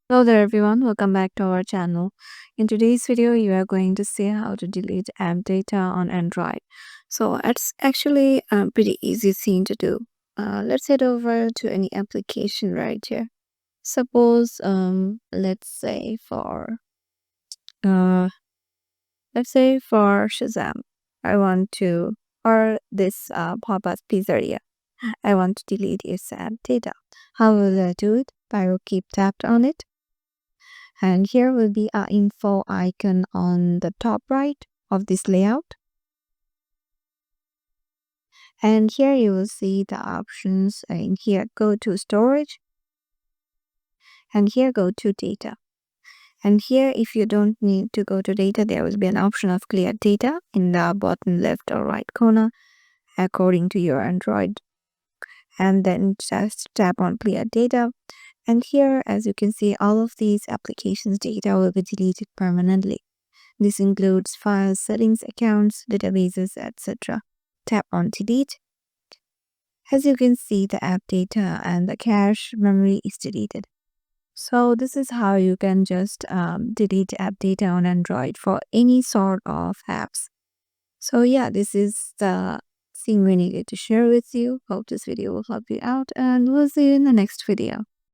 Hello there everyone, welcome back to our channel. In today's video, you are going to see how to delete app data on Android. So it's actually a pretty easy thing to do. Let's head over to any application right here. Suppose, uh, let's say for Shazam, I want to, or this pop-up pizzeria, I want to delete its app data. How will I do it? I will keep tapped on it. And here will be our info icon on the top right of this layout. And here you will see the options. In here, go to storage. And here, go to data. And here, if you don't need to go to data, there will be an option of clear data in the bottom left or right corner according to your Android. And then just tap on clear data. And here, as you can see, all of these applications data will be deleted permanently. This includes files, settings, accounts, databases, etc. Tap on delete. As you can see, the app data and the cache memory is deleted. So this is how you can just delete app data on Android for any sort of apps. So yeah, this is the thing we needed to share with you. Hope this video will help you out, and we'll see you in the next video.